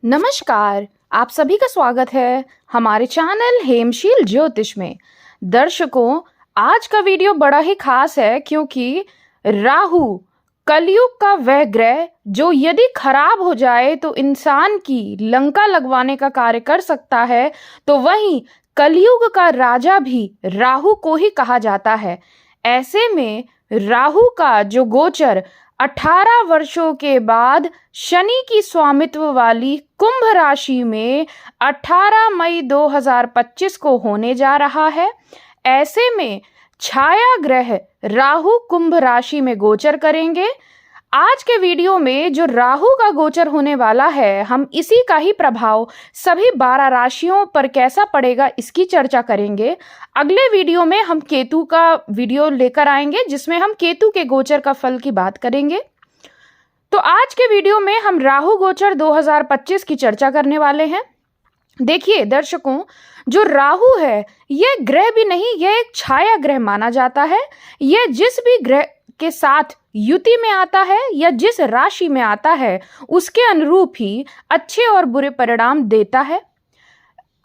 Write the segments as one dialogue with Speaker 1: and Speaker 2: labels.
Speaker 1: नमस्कार। आप सभी का स्वागत है हमारे चैनल हेमशील ज्योतिष में। दर्शकों, आज का वीडियो बड़ा ही खास है क्योंकि राहु कलयुग का वह ग्रह जो यदि खराब हो जाए तो इंसान की लंका लगवाने का कार्य कर सकता है, तो वहीं कलयुग का राजा भी राहु को ही कहा जाता है। ऐसे में राहु का जो गोचर 18 वर्षों के बाद शनि की स्वामित्व वाली कुंभ राशि में 18 मई 2025 को होने जा रहा है। ऐसे में छाया ग्रह राहु कुंभ राशि में गोचर करेंगे। आज के वीडियो में जो राहु का गोचर होने वाला है, हम इसी का ही प्रभाव सभी 12 राशियों पर कैसा पड़ेगा इसकी चर्चा करेंगे। अगले वीडियो में हम केतु का वीडियो लेकर आएंगे जिसमें हम केतु के गोचर का फल की बात करेंगे। तो आज के वीडियो में हम राहु गोचर 2025 की चर्चा करने वाले हैं। देखिए दर्शकों, जो राहु है यह ग्रह भी नहीं, यह एक छाया ग्रह माना जाता है। यह जिस भी ग्रह के साथ युति में आता है या जिस राशि में आता है उसके अनुरूप ही अच्छे और बुरे परिणाम देता है।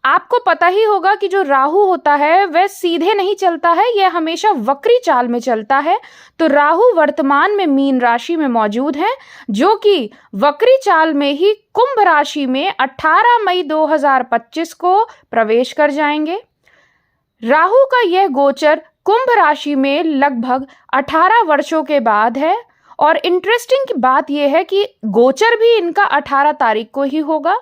Speaker 1: आपको पता ही होगा कि जो राहु होता है वह सीधे नहीं चलता है, यह हमेशा वक्री चाल में चलता है। तो राहु वर्तमान में मीन राशि में मौजूद है, जो कि वक्री चाल में ही कुंभ राशि में 18 मई 2025 को प्रवेश कर जाएंगे। राहु का यह गोचर कुंभ राशि में लगभग 18 वर्षों के बाद है और इंटरेस्टिंग की बात यह है कि गोचर भी इनका 18 तारीख को ही होगा।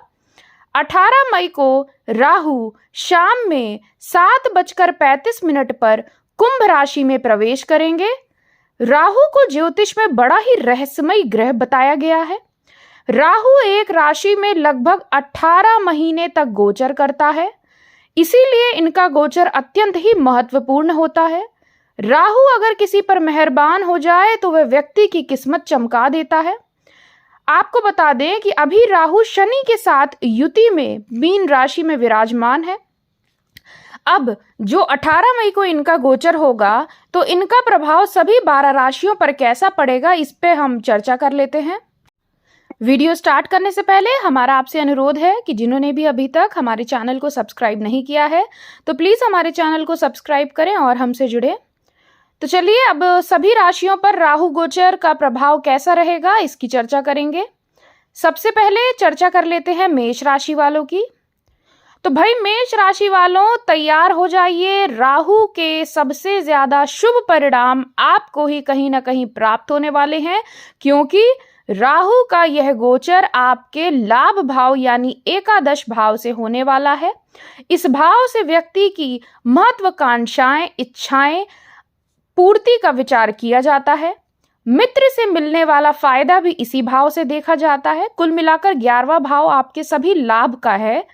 Speaker 1: 18 मई को राहु शाम में 7:35 पर कुंभ राशि में प्रवेश करेंगे। राहु को ज्योतिष में बड़ा ही रहस्यमयी ग्रह बताया गया है। राहु एक राशि में लगभग 18 महीने तक गोचर करता है, इसीलिए इनका गोचर अत्यंत ही महत्वपूर्ण होता है। राहु अगर किसी पर मेहरबान हो जाए तो वह व्यक्ति की किस्मत चमका देता है। आपको बता दें कि अभी राहु शनि के साथ युति में मीन राशि में विराजमान है। अब जो 18 मई को इनका गोचर होगा तो इनका प्रभाव सभी 12 राशियों पर कैसा पड़ेगा इस पे हम चर्चा कर लेते हैं। वीडियो स्टार्ट करने से पहले हमारा आपसे अनुरोध है कि जिन्होंने भी अभी तक हमारे चैनल को सब्सक्राइब नहीं किया है तो प्लीज़ हमारे चैनल को सब्सक्राइब करें और हमसे जुड़े। तो चलिए अब सभी राशियों पर राहु गोचर का प्रभाव कैसा रहेगा इसकी चर्चा करेंगे। सबसे पहले चर्चा कर लेते हैं मेष राशि वालों की। तो भाई मेष राशि वालों, तैयार हो जाइए। राहु के सबसे ज्यादा शुभ परिणाम आपको ही कहीं ना कहीं प्राप्त होने वाले हैं, क्योंकि राहु का यह गोचर आपके लाभ भाव यानी एकादश भाव से होने वाला है। इस भाव से व्यक्ति की महत्वाकांक्षाएं, इच्छाएं पूर्ति का विचार किया जाता है। मित्र से मिलने वाला फायदा भी इसी भाव से देखा जाता है। कुल मिलाकर 11वां भाव आपके सभी लाभ का है।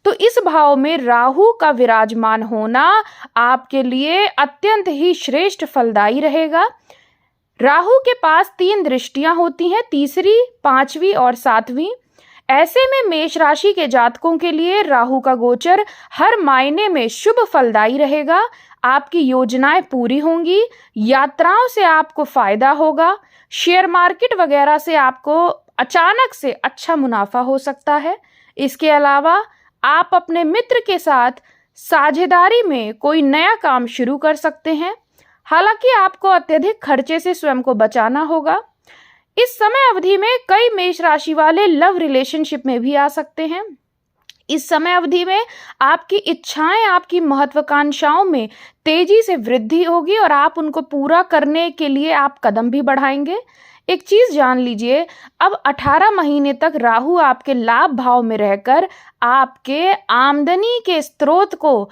Speaker 1: तो इस भाव में राहु का विराजमान होना आपके लिए अत्यंत ही श्रेष्ठ फलदायी रहेगा। राहु के पास 3 दृष्टियां होती हैं, तीसरी, 5वीं और 7वीं। ऐसे में मेष राशि के जातकों के लिए राहु का गोचर हर मायने में शुभ फलदायी रहेगा। आपकी योजनाएं पूरी होंगी, यात्राओं से आपको फायदा होगा, शेयर मार्केट वगैरह से आपको अचानक से अच्छा मुनाफा हो सकता है। इसके अलावा आप अपने मित्र के साथ साझेदारी में कोई नया काम शुरू कर सकते हैं। हालांकि आपको अत्यधिक खर्चे से स्वयं को बचाना होगा। इस समय अवधि में कई मेष राशि वाले लव रिलेशनशिप में भी आ सकते हैं। इस समय अवधि में आपकी इच्छाएं, आपकी महत्वाकांक्षाओं में तेजी से वृद्धि होगी और आप उनको पूरा करने के लिए आप कदम भी बढ़ाएंगे। एक चीज जान लीजिए, अब 18 महीने तक राहु आपके लाभ भाव में रहकर आपके आमदनी के स्रोत को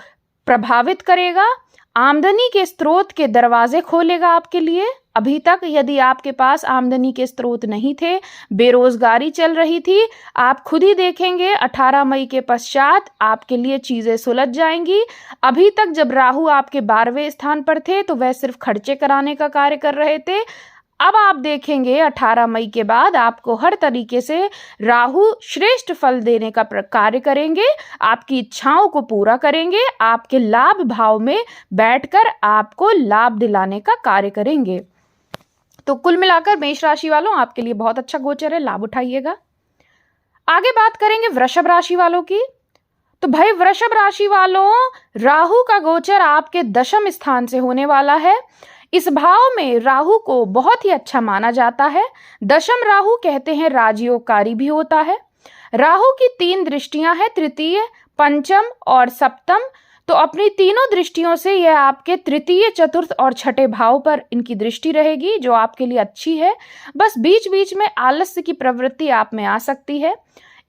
Speaker 1: प्रभावित करेगा, आमदनी के स्रोत के दरवाजे खोलेगा आपके लिए। अभी तक यदि आपके पास आमदनी के स्रोत नहीं थे, बेरोजगारी चल रही थी, आप खुद ही देखेंगे 18 मई के पश्चात आपके लिए चीजें सुलझ जाएंगी। अभी तक जब राहु आपके 12वें स्थान पर थे तो वह सिर्फ खर्चे कराने का कार्य कर रहे थे। अब आप देखेंगे 18 मई के बाद आपको हर तरीके से राहु श्रेष्ठ फल देने का कार्य करेंगे, आपकी इच्छाओं को पूरा करेंगे, आपके लाभ भाव में बैठकर आपको लाभ दिलाने का कार्य करेंगे। तो कुल मिलाकर मेष राशि वालों, आपके लिए बहुत अच्छा गोचर है, लाभ उठाइएगा। आगे बात करेंगे वृषभ राशि वालों की। तो भाई वृषभ राशि वालों, राहु का गोचर आपके दशम स्थान से होने वाला है। इस भाव में राहु को बहुत ही अच्छा माना जाता है। दशम राहु कहते हैं राजयोगकारी भी होता है। राहु की 3 दृष्टियां हैं, तृतीय, पंचम और सप्तम। तो अपनी तीनों दृष्टियों से यह आपके तृतीय, चतुर्थ और छठे भाव पर इनकी दृष्टि रहेगी, जो आपके लिए अच्छी है। बस बीच बीच में आलस्य की प्रवृत्ति आप में आ सकती है।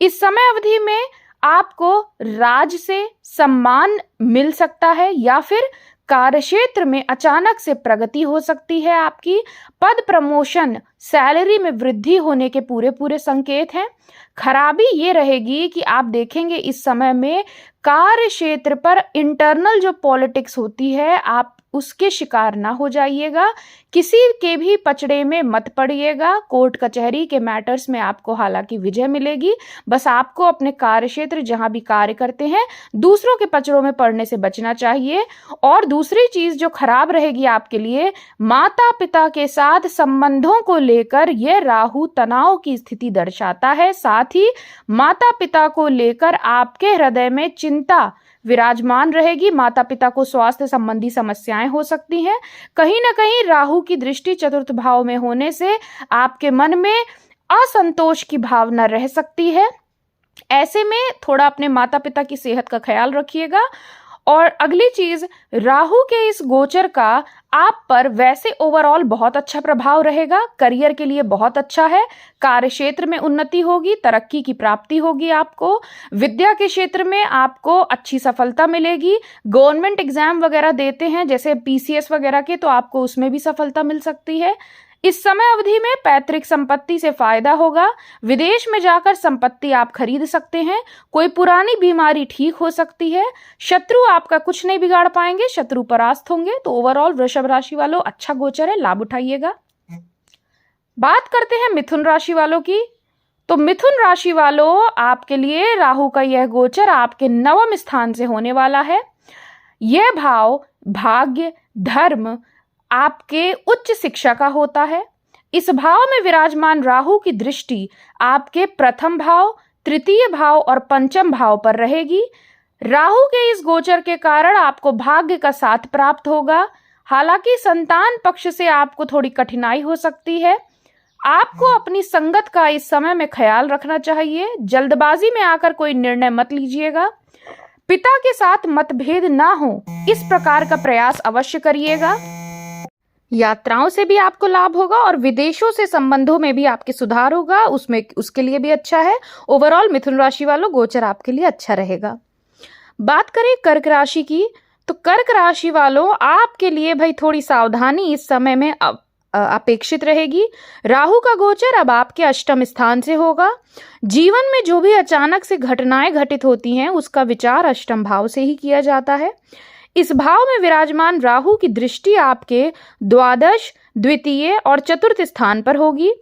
Speaker 1: इस समय अवधि में आपको राज से सम्मान मिल सकता है या फिर कार्यक्षेत्र में अचानक से प्रगति हो सकती है। आपकी पद प्रमोशन, सैलरी में वृद्धि होने के पूरे पूरे संकेत हैं। खराबी ये रहेगी कि आप देखेंगे इस समय में कार्य क्षेत्र पर इंटरनल जो पॉलिटिक्स होती है, आप उसके शिकार ना हो जाइएगा। किसी के भी पचड़े में मत पड़िएगा। कोर्ट कचहरी के मैटर्स में आपको हालांकि विजय मिलेगी। बस आपको अपने कार्य क्षेत्र जहां भी कार्य करते हैं, दूसरों के पचड़ों में पड़ने से बचना चाहिए। और दूसरी चीज जो खराब रहेगी आपके लिए, माता पिता के साथ संबंधों को लेकर यह राहु तनाव की स्थिति दर्शाता है। साथ ही माता पिता को लेकर आपके हृदय में चिंता विराजमान रहेगी। माता पिता को स्वास्थ्य संबंधी समस्याएं हो सकती हैं। कहीं ना कहीं राहु की दृष्टि चतुर्थ भाव में होने से आपके मन में असंतोष की भावना रह सकती है। ऐसे में थोड़ा अपने माता पिता की सेहत का ख्याल रखिएगा। और अगली चीज, राहु के इस गोचर का आप पर वैसे ओवरऑल बहुत अच्छा प्रभाव रहेगा। करियर के लिए बहुत अच्छा है। कार्य क्षेत्र में उन्नति होगी, तरक्की की प्राप्ति होगी आपको। विद्या के क्षेत्र में आपको अच्छी सफलता मिलेगी। गवर्नमेंट एग्जाम वगैरह देते हैं जैसे पीसीएस वगैरह के, तो आपको उसमें भी सफलता मिल सकती है। इस समय अवधि में पैतृक संपत्ति से फायदा होगा। विदेश में जाकर संपत्ति आप खरीद सकते हैं। कोई पुरानी बीमारी ठीक हो सकती है। शत्रु आपका कुछ नहीं बिगाड़ पाएंगे, शत्रु परास्त होंगे। तो ओवरऑल वृषभ राशि वालों अच्छा गोचर है, लाभ उठाइएगा। बात करते हैं मिथुन राशि वालों की। तो मिथुन राशि वालों, आपके लिए राहु का यह गोचर आपके 9वें स्थान से होने वाला है। यह भाव भाग्य, धर्म, आपके उच्च शिक्षा का होता है। इस भाव में विराजमान राहु की दृष्टि आपके प्रथम भाव, तृतीय भाव और पंचम भाव पर रहेगी। राहु के इस गोचर के कारण आपको भाग्य का साथ प्राप्त होगा। हालांकि संतान पक्ष से आपको थोड़ी कठिनाई हो सकती है। आपको अपनी संगत का इस समय में ख्याल रखना चाहिए। जल्दबाजी में आकर कोई निर्णय मत लीजिएगा। पिता के साथ मतभेद ना हो, इस प्रकार का प्रयास अवश्य करिएगा। यात्राओं से भी आपको लाभ होगा और विदेशों से संबंधों में भी आपके सुधार होगा, उसके लिए भी अच्छा है। ओवरऑल मिथुन राशि वालों, गोचर आपके लिए अच्छा रहेगा। बात करें कर्क राशि की, तो कर्क राशि वालों, आपके लिए भाई थोड़ी सावधानी इस समय में अपेक्षित रहेगी। राहु का गोचर अब आपके अष्टम स्थान से होगा। जीवन में जो भी अचानक से घटनाएं घटित होती हैं, उसका विचार अष्टम भाव से ही किया जाता है। इस भाव में विराजमान राहु की दृष्टि आपके द्वादश, द्वितीय और चतुर्थ स्थान पर होगी।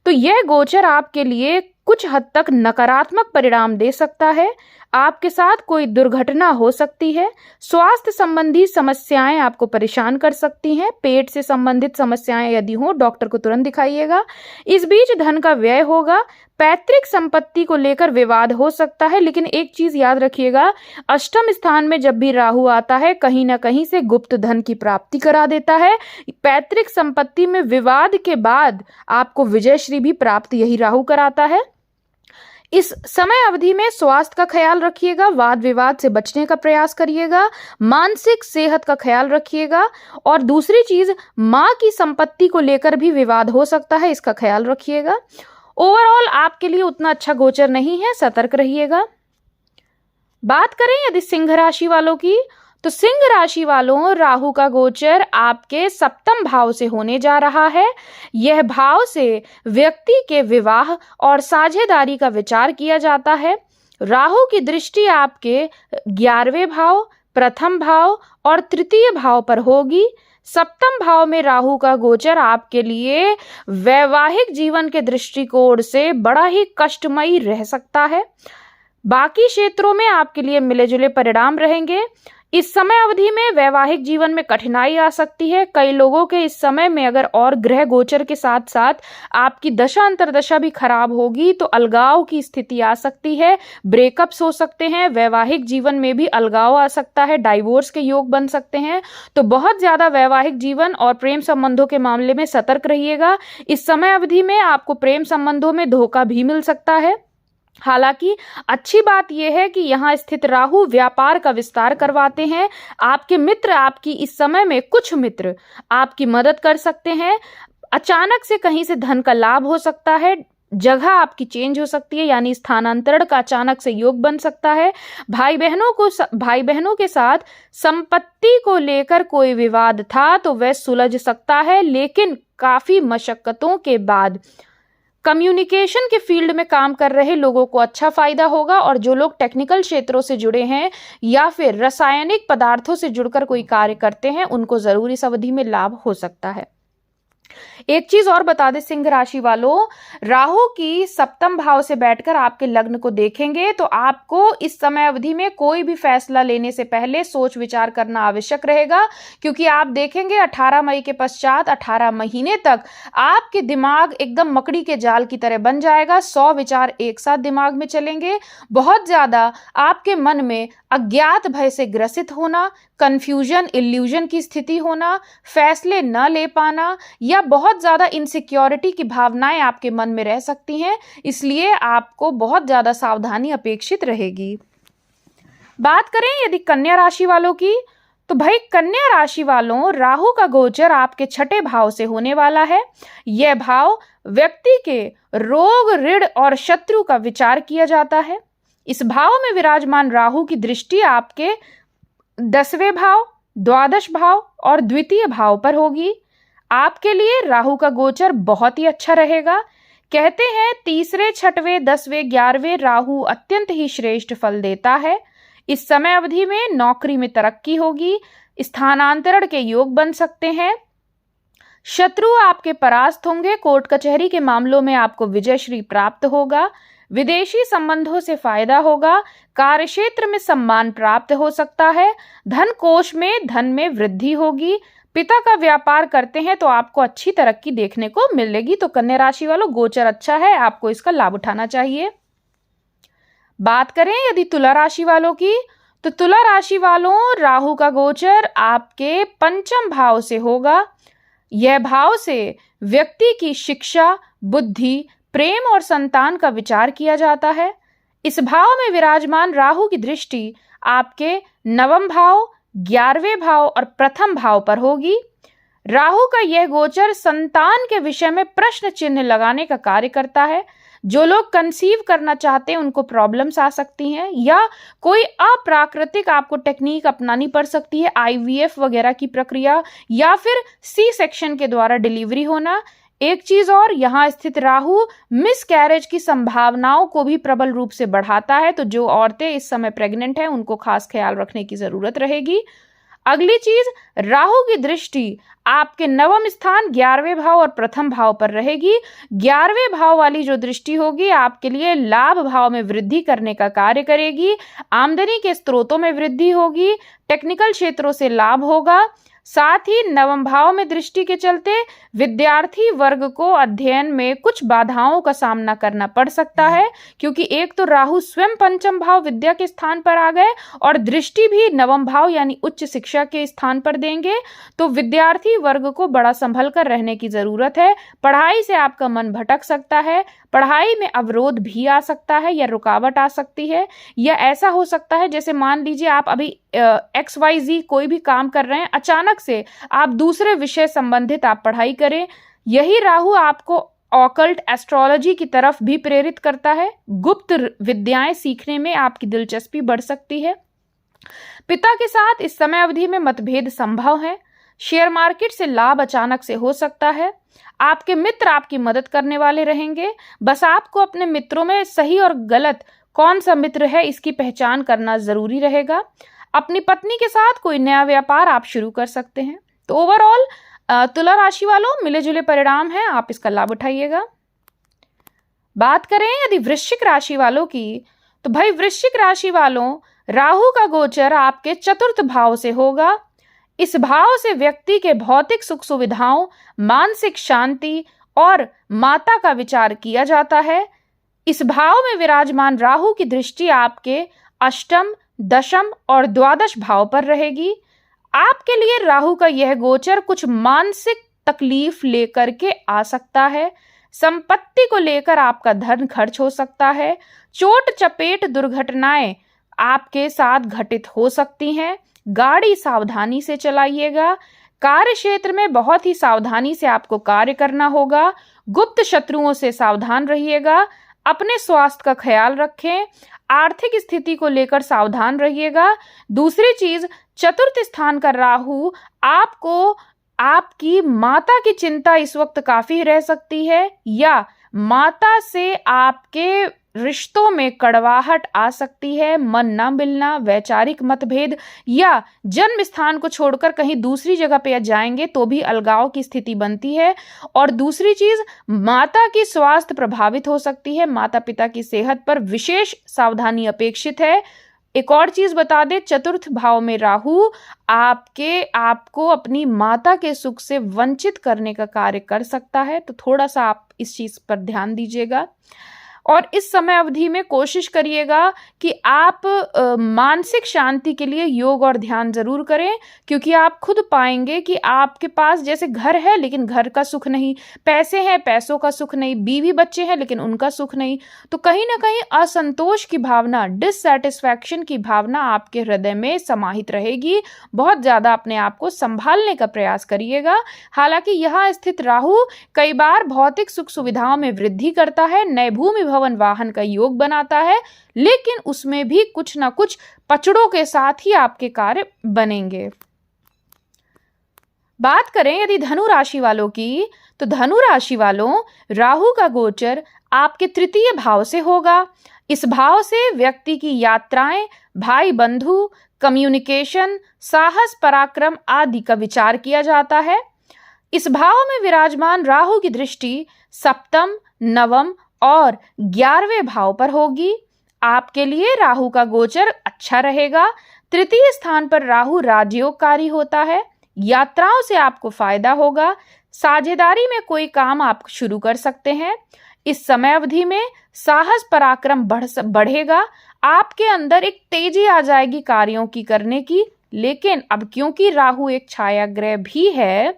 Speaker 1: तो यह गोचर आपके लिए कुछ हद तक नकारात्मक परिणाम दे सकता है। आपके साथ कोई दुर्घटना हो सकती है। स्वास्थ्य संबंधी समस्याएं आपको परेशान कर सकती हैं। पेट से संबंधित समस्याएं यदि हो, डॉक्टर को तुरंत दिखाइएगा। इस बीच धन का व्यय होगा। पैतृक संपत्ति को लेकर विवाद हो सकता है, लेकिन एक चीज याद रखिएगा, अष्टम स्थान में जब भी राहु आता है, कहीं ना कहीं से गुप्त धन की प्राप्ति करा देता है। पैतृक संपत्ति में विवाद के बाद आपको विजयश्री भी प्राप्त यही राहु कराता है। इस समय अवधि में स्वास्थ्य का ख्याल रखिएगा। वाद विवाद से बचने का प्रयास करिएगा। मानसिक सेहत का ख्याल रखिएगा। और दूसरी चीज, माँ की संपत्ति को लेकर भी विवाद हो सकता है, इसका ख्याल रखिएगा। ओवरऑल आपके लिए उतना अच्छा गोचर नहीं है, सतर्क रहिएगा। बात करें यदि सिंह राशि वालों की, तो सिंह राशि वालों, राहु का गोचर आपके सप्तम भाव से होने जा रहा है। यह भाव से व्यक्ति के विवाह और साझेदारी का विचार किया जाता है। राहु की दृष्टि आपके 11वें भाव, प्रथम भाव और तृतीय भाव पर होगी। सप्तम भाव में राहु का गोचर आपके लिए वैवाहिक जीवन के दृष्टिकोण से बड़ा ही कष्टमयी रह सकता है। बाकी क्षेत्रों में आपके लिए मिले जुले परिणाम रहेंगे। इस समय अवधि में वैवाहिक जीवन में कठिनाई आ सकती है। कई लोगों के इस समय में अगर और ग्रह गोचर के साथ साथ आपकी दशा अंतर्दशा भी खराब होगी तो अलगाव की स्थिति आ सकती है, ब्रेकअप्स हो सकते हैं, वैवाहिक जीवन में भी अलगाव आ सकता है, डाइवोर्स के योग बन सकते हैं। तो बहुत ज्यादा वैवाहिक जीवन और प्रेम संबंधों के मामले में सतर्क रहिएगा। इस समय अवधि में आपको प्रेम संबंधों में धोखा भी मिल सकता है। हालांकि अच्छी बात यह है कि यहाँ स्थित राहु व्यापार का विस्तार करवाते हैं। आपके मित्र, आपकी इस समय में कुछ मित्र आपकी मदद कर सकते हैं। अचानक से कहीं से धन का लाभ हो सकता है, जगह आपकी चेंज हो सकती है, यानी स्थानांतरण का अचानक से योग बन सकता है। भाई बहनों के साथ संपत्ति को लेकर कोई विवाद था तो वह सुलझ सकता है, लेकिन काफी मशक्कतों के बाद कम्युनिकेशन के फील्ड में काम कर रहे लोगों को अच्छा फायदा होगा। और जो लोग टेक्निकल क्षेत्रों से जुड़े हैं या फिर रासायनिक पदार्थों से जुड़कर कोई कार्य करते हैं, उनको जरूर इस अवधि में लाभ हो सकता है। एक चीज और बता दे सिंह राशि वालों, राहु की सप्तम भाव से बैठकर आपके लग्न को देखेंगे तो आपको इस समय अवधि में कोई भी फैसला लेने से पहले सोच विचार करना आवश्यक रहेगा, क्योंकि आप देखेंगे 18 मई के पश्चात 18 महीने तक आपके दिमाग एकदम मकड़ी के जाल की तरह बन जाएगा। 100 विचार एक साथ दिमाग में चलेंगे। बहुत ज्यादा आपके मन में अज्ञात भय से ग्रसित होना, कंफ्यूजन, इल्यूजन की स्थिति होना, फैसले न ले पाना या बहुत ज्यादा इनसिक्योरिटी की भावनाएं आपके मन में रह सकती हैं। इसलिए आपको बहुत ज्यादा सावधानी अपेक्षित रहेगी। बात करें यदि कन्या राशि वालों की, तो भाई कन्या राशि वालों, राहु का गोचर आपके 6ठे भाव से होने वाला है। यह भाव व्यक्ति के रोग, ऋण और शत्रु का विचार किया जाता है। इस भाव में विराजमान राहु की दृष्टि आपके 10वें भाव, द्वादश भाव और द्वितीय भाव पर होगी। आपके लिए राहु का गोचर बहुत ही अच्छा रहेगा। कहते हैं 3रे, 6वें, 10वें, 11वें राहु अत्यंत ही श्रेष्ठ फल देता है। इस समय अवधि में नौकरी में तरक्की होगी, स्थानांतरण के योग बन सकते हैं, शत्रु आपके परास्त होंगे, कोर्ट कचहरी के मामलों में आपको विजयश्री प्राप्त होगा, विदेशी संबंधों से फायदा होगा, कार्यक्षेत्र में सम्मान प्राप्त हो सकता है, धन कोष में धन में वृद्धि होगी। पिता का व्यापार करते हैं तो आपको अच्छी तरक्की देखने को मिलेगी। तो कन्या राशि वालों, गोचर अच्छा है, आपको इसका लाभ उठाना चाहिए। बात करें यदि तुला राशि वालों की, तो तुला राशि वालों, राहु का गोचर आपके 5म भाव से होगा। यह भाव से व्यक्ति की शिक्षा, बुद्धि, प्रेम और संतान का विचार किया जाता है। इस भाव में विराजमान राहु की दृष्टि आपके 9वें भाव, 11वें भाव और प्रथम भाव पर होगी। राहु का यह गोचर संतान के विषय में प्रश्न चिन्ह लगाने का कार्य करता है। जो लोग कंसीव करना चाहते हैं उनको प्रॉब्लम्स आ सकती हैं, या कोई अप्राकृतिक आपको टेक्निक अपनानी पड़ सकती है, IVF वगैरह की प्रक्रिया, या फिर C सेक्शन के द्वारा डिलीवरी होना। एक चीज और, यहाँ स्थित राहु मिस कैरेज की संभावनाओं को भी प्रबल रूप से बढ़ाता है। तो जो औरतें इस समय प्रेग्नेंट हैं उनको खास ख्याल रखने की जरूरत रहेगी। अगली चीज, राहु की दृष्टि आपके 9वें स्थान, 11वें भाव और प्रथम भाव पर रहेगी। 11वें भाव वाली जो दृष्टि होगी आपके लिए लाभ भाव में वृद्धि करने का कार्य करेगी। आमदनी के स्रोतों में वृद्धि होगी, टेक्निकल क्षेत्रों से लाभ होगा। साथ ही 9वें भाव में दृष्टि के चलते विद्यार्थी वर्ग को अध्ययन में कुछ बाधाओं का सामना करना पड़ सकता है, क्योंकि एक तो राहु स्वयं 5म भाव विद्या के स्थान पर आ गए और दृष्टि भी 9वें भाव यानी उच्च शिक्षा के स्थान पर देंगे। तो विद्यार्थी वर्ग को बड़ा संभल कर रहने की जरूरत है। पढ़ाई से आपका मन भटक सकता है, पढ़ाई में अवरोध भी आ सकता है या रुकावट आ सकती है, या ऐसा हो सकता है जैसे मान लीजिए आप अभी XYZ कोई भी काम कर रहे हैं, अचानक से आप दूसरे विषय संबंधित आप पढ़ाई करें। यही राहु आपको ऑकल्ट, एस्ट्रोलॉजी की तरफ भी प्रेरित करता है। गुप्त विद्याएं सीखने में आपकी दिलचस्पी बढ़ सकती है। पिता के साथ इस समय अवधि में मतभेद संभव है। शेयर मार्केट से लाभ अचानक से हो सकता है। आपके मित्र आपकी मदद करने वाले रहेंगे। बस आपको अपने मित्रों में सही और गलत कौन सा मित्र है इसकी पहचान करना जरूरी रहेगा। अपनी पत्नी के साथ कोई नया व्यापार आप शुरू कर सकते हैं। तो ओवरऑल तुला राशि वालों, मिले जुले परिणाम हैं, आप इसका लाभ उठाइएगा। बात करें यदि वृश्चिक राशि वालों की, तो भाई वृश्चिक राशि वालों, राहु का गोचर आपके चतुर्थ भाव से होगा। इस भाव से व्यक्ति के भौतिक सुख सुविधाओं, मानसिक शांति और माता का विचार किया जाता है। इस भाव में विराजमान राहु की दृष्टि आपके अष्टम, दशम और द्वादश भाव पर रहेगी। आपके लिए राहु का यह गोचर कुछ मानसिक तकलीफ लेकर के आ सकता है। संपत्ति को लेकर आपका धन खर्च हो सकता है। चोट चपेट दुर्घटनाएं आपके साथ घटित हो सकती हैं। गाड़ी सावधानी से चलाइएगा। कार्य क्षेत्र में बहुत ही सावधानी से आपको कार्य करना होगा। गुप्त शत्रुओं से सावधान रहिएगा। अपने स्वास्थ्य का ख्याल रखें। आर्थिक स्थिति को लेकर सावधान रहिएगा। दूसरी चीज, चतुर्थ स्थान का राहु आपको आपकी माता की चिंता इस वक्त काफी रह सकती है, या माता से आपके रिश्तों में कड़वाहट आ सकती है, मन ना मिलना, वैचारिक मतभेद, या जन्म स्थान को छोड़कर कहीं दूसरी जगह पे जाएंगे तो भी अलगाव की स्थिति बनती है। और दूसरी चीज, माता की स्वास्थ्य प्रभावित हो सकती है। माता पिता की सेहत पर विशेष सावधानी अपेक्षित है। एक और चीज बता दे, चतुर्थ भाव में राहु आपको अपनी माता के सुख से वंचित करने का कार्य कर सकता है, तो थोड़ा सा आप इस चीज पर ध्यान दीजिएगा। और इस समय अवधि में कोशिश करिएगा कि आप मानसिक शांति के लिए योग और ध्यान जरूर करें, क्योंकि आप खुद पाएंगे कि आपके पास जैसे घर है लेकिन घर का सुख नहीं, पैसे हैं पैसों का सुख नहीं, बीवी बच्चे हैं लेकिन उनका सुख नहीं, तो कहीं ना कहीं असंतोष की भावना, डिससैटिस्फैक्शन की भावना आपके हृदय में समाहित रहेगी। बहुत ज्यादा अपने आप को संभालने का प्रयास करिएगा। हालांकि यहाँ स्थित राहु कई बार भौतिक सुख सुविधाओं में वृद्धि करता है, नए भूमि भवन वाहन का योग बनाता है, लेकिन उसमें भी कुछ ना कुछ पचड़ों के साथ ही आपके कार्य बनेंगे। बात करें यदि धनु राशि वालों की, तो धनु राशि वालों, राहु का गोचर आपके तृतीय भाव से होगा। इस भाव से व्यक्ति की यात्राएं, भाई बंधु, कम्युनिकेशन, साहस, पराक्रम आदि का विचार किया जाता है। इस भाव में विराजमान राहु की दृष्टि सप्तम, नवम और 11वें भाव पर होगी। आपके लिए राहु का गोचर अच्छा रहेगा। तृतीय स्थान पर राहु राजयोगकारी होता है। यात्राओं से आपको फायदा होगा। साझेदारी में कोई काम आप शुरू कर सकते हैं। इस समय अवधि में साहस पराक्रम बढ़ेगा। आपके अंदर एक तेजी आ जाएगी कार्यों की करने की। लेकिन अब क्योंकि राहु एक छाया ग्रह भी है,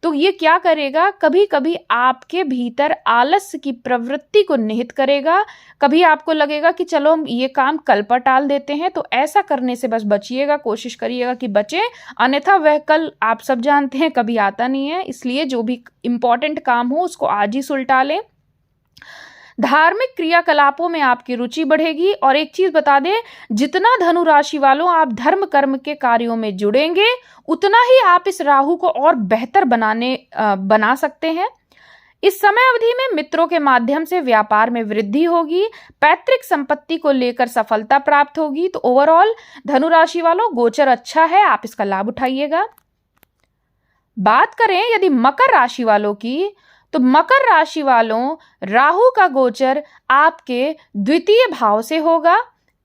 Speaker 1: तो ये क्या करेगा, कभी कभी आपके भीतर आलस्य की प्रवृत्ति को निहित करेगा। कभी आपको लगेगा कि चलो हम ये काम कल पर टाल देते हैं, तो ऐसा करने से बस बचिएगा, कोशिश करिएगा कि बचे, अन्यथा वह कल आप सब जानते हैं कभी आता नहीं है। इसलिए जो भी इंपॉर्टेंट काम हो उसको आज ही सुलटा लें। धार्मिक क्रियाकलापों में आपकी रुचि बढ़ेगी। और एक चीज बता दें, जितना धनु राशि वालों आप धर्म कर्म के कार्यों में जुड़ेंगे, उतना ही आप इस राहु को और बेहतर बना सकते हैं। इस समय अवधि में मित्रों के माध्यम से व्यापार में वृद्धि होगी। पैतृक संपत्ति को लेकर सफलता प्राप्त होगी। तो ओवरऑल धनु राशि वालों गोचर अच्छा है, आप इसका लाभ उठाइएगा। बात करें यदि मकर राशि वालों की, तो मकर राशि वालों, राहु का गोचर आपके द्वितीय भाव से होगा।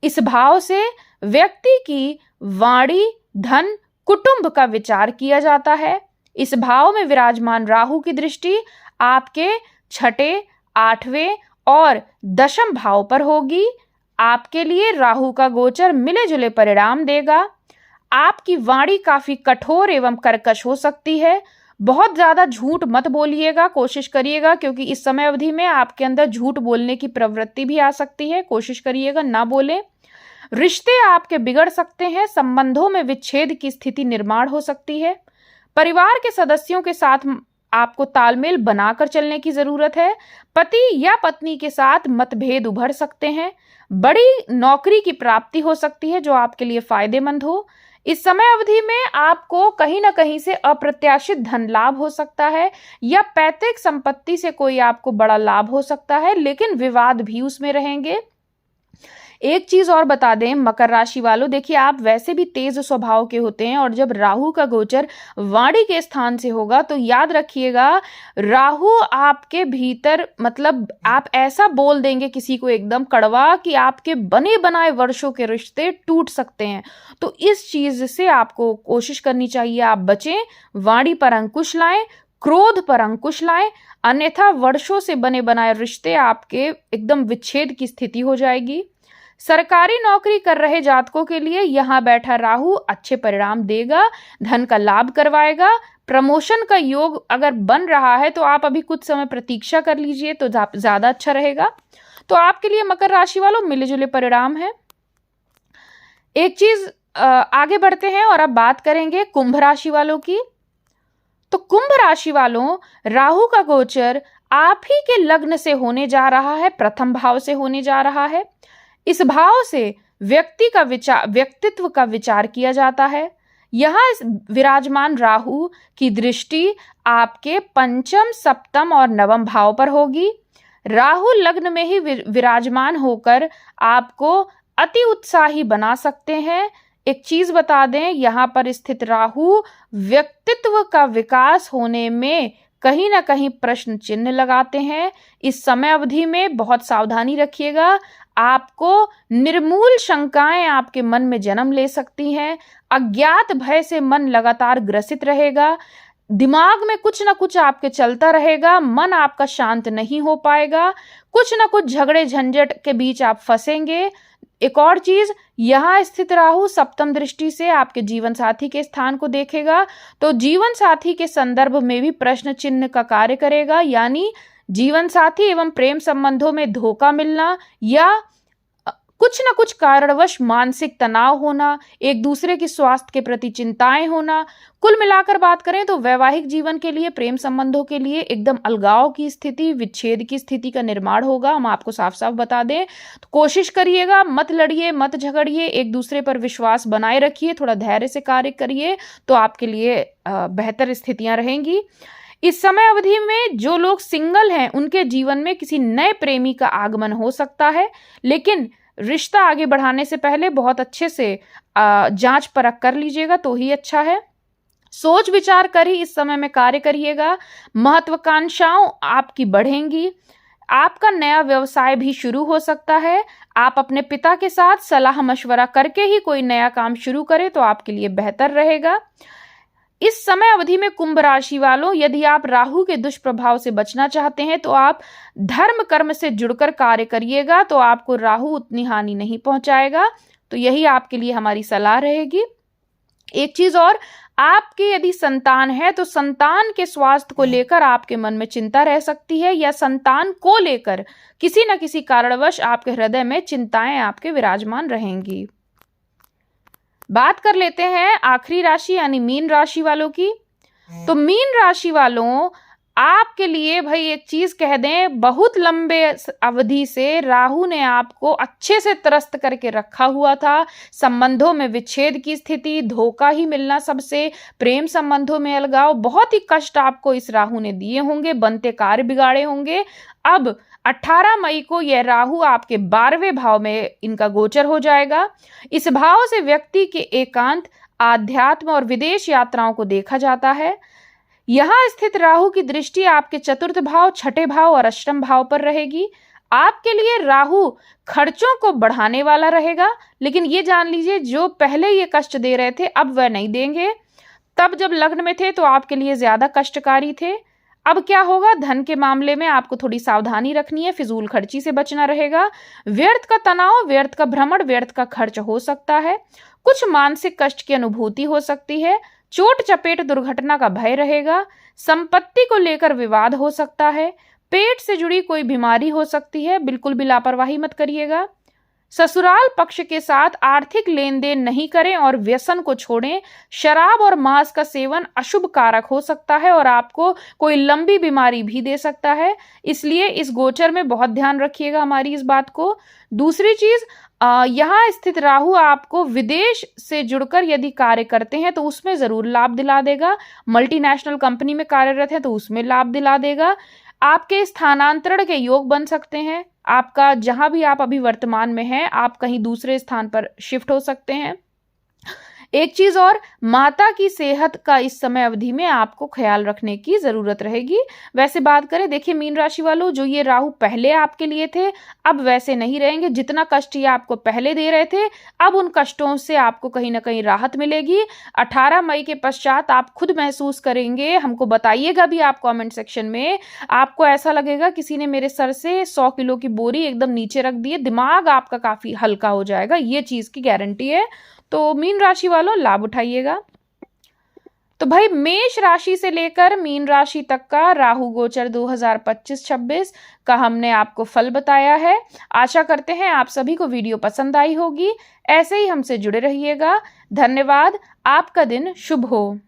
Speaker 1: इस भाव से व्यक्ति की वाणी, धन, कुटुंब का विचार किया जाता है। इस भाव में विराजमान राहु की दृष्टि आपके छठे, आठवें और दशम भाव पर होगी। आपके लिए राहु का गोचर मिले जुले परिणाम देगा। आपकी वाणी काफी कठोर एवं कर्कश हो सकती है। बहुत ज्यादा झूठ मत बोलिएगा, कोशिश करिएगा, क्योंकि इस समय अवधि में आपके अंदर झूठ बोलने की प्रवृत्ति भी आ सकती है। कोशिश करिएगा ना बोले। रिश्ते आपके बिगड़ सकते हैं। संबंधों में विच्छेद की स्थिति निर्माण हो सकती है। परिवार के सदस्यों के साथ आपको तालमेल बनाकर चलने की जरूरत है। पति या पत्नी के साथ मतभेद उभर सकते हैं। बड़ी नौकरी की प्राप्ति हो सकती है जो आपके लिए फायदेमंद हो। इस समय अवधि में आपको कहीं ना कहीं से अप्रत्याशित धन लाभ हो सकता है, या पैतृक संपत्ति से कोई आपको बड़ा लाभ हो सकता है, लेकिन विवाद भी उसमें रहेंगे। एक चीज और बता दें मकर राशि वालों, देखिए आप वैसे भी तेज स्वभाव के होते हैं और जब राहु का गोचर वाणी के स्थान से होगा तो याद रखिएगा राहु आपके भीतर मतलब आप ऐसा बोल देंगे किसी को एकदम कड़वा कि आपके बने बनाए वर्षों के रिश्ते टूट सकते हैं। तो इस चीज से आपको कोशिश करनी चाहिए आप बचें, वाणी पर अंकुश लाएं, क्रोध पर अंकुश लाएं, अन्यथा वर्षों से बने बनाए रिश्ते आपके एकदम विच्छेद की स्थिति हो जाएगी। सरकारी नौकरी कर रहे जातकों के लिए यहाँ बैठा राहु अच्छे परिणाम देगा, धन का लाभ करवाएगा। प्रमोशन का योग अगर बन रहा है तो आप अभी कुछ समय प्रतीक्षा कर लीजिए तो ज्यादा अच्छा रहेगा। तो आपके लिए मकर राशि वालों मिले जुले परिणाम है। एक चीज आगे बढ़ते हैं और अब बात करेंगे कुंभ राशि वालों की। तो कुंभ राशि वालों राहु का गोचर आप ही के लग्न से होने जा रहा है, प्रथम भाव से होने जा रहा है। इस भाव से व्यक्तित्व का विचार किया जाता है। यहाँ इस विराजमान राहु की दृष्टि आपके पंचम, सप्तम और नवम भाव पर होगी। राहु लग्न में ही विराजमान होकर आपको अति उत्साही बना सकते हैं। एक चीज बता दें, यहाँ पर स्थित राहु व्यक्तित्व का विकास होने में कहीं ना कहीं प्रश्न चिन्ह लगाते हैं। इस समय अवधि में बहुत सावधानी रखिएगा, आपको निर्मूल शंकाएं आपके मन में जन्म ले सकती हैं। अज्ञात भय से मन लगातार ग्रसित रहेगा, दिमाग में कुछ ना कुछ आपके चलता रहेगा, मन आपका शांत नहीं हो पाएगा, कुछ ना कुछ झगड़े झंझट के बीच आप फंसेंगे। एक और चीज, यहाँ स्थित राहु सप्तम दृष्टि से आपके जीवन साथी के स्थान को देखेगा, तो जीवन साथी के संदर्भ में भी प्रश्न चिन्ह का कार्य करेगा। यानी जीवन साथी एवं प्रेम संबंधों में धोखा मिलना या कुछ ना कुछ कारणवश मानसिक तनाव होना, एक दूसरे के स्वास्थ्य के प्रति चिंताएं होना। कुल मिलाकर बात करें तो वैवाहिक जीवन के लिए, प्रेम संबंधों के लिए एकदम अलगाव की स्थिति, विच्छेद की स्थिति का निर्माण होगा। हम आपको साफ साफ बता दें, तो कोशिश करिएगा, मत लड़िए, मत झगड़िए, एक दूसरे पर विश्वास बनाए रखिए, थोड़ा धैर्य से कार्य करिए तो आपके लिए बेहतर स्थितियां रहेंगी। इस समय अवधि में जो लोग सिंगल हैं उनके जीवन में किसी नए प्रेमी का आगमन हो सकता है, लेकिन रिश्ता आगे बढ़ाने से पहले बहुत अच्छे से जांच परख कर लीजिएगा तो ही अच्छा है। सोच विचार कर ही इस समय में कार्य करिएगा। महत्वाकांक्षाओं आपकी बढ़ेंगी। आपका नया व्यवसाय भी शुरू हो सकता है। आप अपने पिता के साथ सलाह मशवरा करके ही कोई नया काम शुरू करें तो आपके लिए बेहतर रहेगा। इस समय अवधि में कुंभ राशि वालों, यदि आप राहु के दुष्प्रभाव से बचना चाहते हैं तो आप धर्म कर्म से जुड़कर कार्य करिएगा, तो आपको राहु उतनी हानि नहीं पहुंचाएगा। तो यही आपके लिए हमारी सलाह रहेगी। एक चीज और, आपके यदि संतान है तो संतान के स्वास्थ्य को लेकर आपके मन में चिंता रह सकती है, या संतान को लेकर किसी न किसी कारणवश आपके हृदय में चिंताएं आपके विराजमान रहेंगी। बात कर लेते हैं आखिरी राशि यानी मीन राशि वालों की। तो मीन राशि वालों, आपके लिए भाई एक चीज कह दें, बहुत लंबे अवधि से राहु ने आपको अच्छे से त्रस्त करके रखा हुआ था। संबंधों में विच्छेद की स्थिति, धोखा ही मिलना सबसे, प्रेम संबंधों में अलगाव, बहुत ही कष्ट आपको इस राहु ने दिए होंगे, बनते कार्य बिगाड़े होंगे। अब 18 मई को यह राहु आपके 12वें भाव में इनका गोचर हो जाएगा। इस भाव से व्यक्ति के एकांत, आध्यात्म और विदेश यात्राओं को देखा जाता है। यहाँ स्थित राहु की दृष्टि आपके चतुर्थ भाव, छठे भाव और अष्टम भाव पर रहेगी। आपके लिए राहु खर्चों को बढ़ाने वाला रहेगा, लेकिन ये जान लीजिए जो पहले ये कष्ट दे रहे थे अब वह नहीं देंगे। तब जब लग्न में थे तो आपके लिए ज्यादा कष्टकारी थे। अब क्या होगा, धन के मामले में आपको थोड़ी सावधानी रखनी है, फिजूल खर्ची से बचना रहेगा। व्यर्थ का तनाव, व्यर्थ का भ्रमण, व्यर्थ का खर्च हो सकता है। कुछ मानसिक कष्ट की अनुभूति हो सकती है। चोट चपेट दुर्घटना का भय रहेगा। संपत्ति को लेकर विवाद हो सकता है। पेट से जुड़ी कोई बीमारी हो सकती है, बिल्कुल भी लापरवाही मत करिएगा। ससुराल पक्ष के साथ आर्थिक लेन देन नहीं करें और व्यसन को छोड़ें। शराब और मांस का सेवन अशुभ कारक हो सकता है और आपको कोई लंबी बीमारी भी दे सकता है, इसलिए इस गोचर में बहुत ध्यान रखिएगा हमारी इस बात को। दूसरी चीज, यहाँ स्थित राहु आपको विदेश से जुड़कर यदि कार्य करते हैं तो उसमें जरूर लाभ दिला देगा। मल्टीनेशनल कंपनी में कार्यरत है तो उसमें लाभ दिला देगा। आपके स्थानांतरण के योग बन सकते हैं। आपका जहाँ भी आप अभी वर्तमान में हैं, आप कहीं दूसरे स्थान पर शिफ्ट हो सकते हैं। एक चीज और, माता की सेहत का इस समय अवधि में आपको ख्याल रखने की जरूरत रहेगी। वैसे बात करें, देखिए मीन राशि वालों, जो ये राहु पहले आपके लिए थे, अब वैसे नहीं रहेंगे। जितना कष्ट ये आपको पहले दे रहे थे, अब उन कष्टों से आपको कहीं ना कहीं राहत मिलेगी। 18 मई के पश्चात आप खुद महसूस करेंगे, हमको बताइएगा भी आप कमेंट सेक्शन में। आपको ऐसा लगेगा किसी ने मेरे सर से 100 किलो की बोरी एकदम नीचे रख दी है, दिमाग आपका काफी हल्का हो जाएगा, ये चीज की गारंटी है। तो मीन राशि वालों, लाभ उठाइएगा। तो भाई, मेष राशि से लेकर मीन राशि तक का राहु गोचर 2025-26 का हमने आपको फल बताया है। आशा करते हैं आप सभी को वीडियो पसंद आई होगी। ऐसे ही हमसे जुड़े रहिएगा। धन्यवाद। आपका दिन शुभ हो।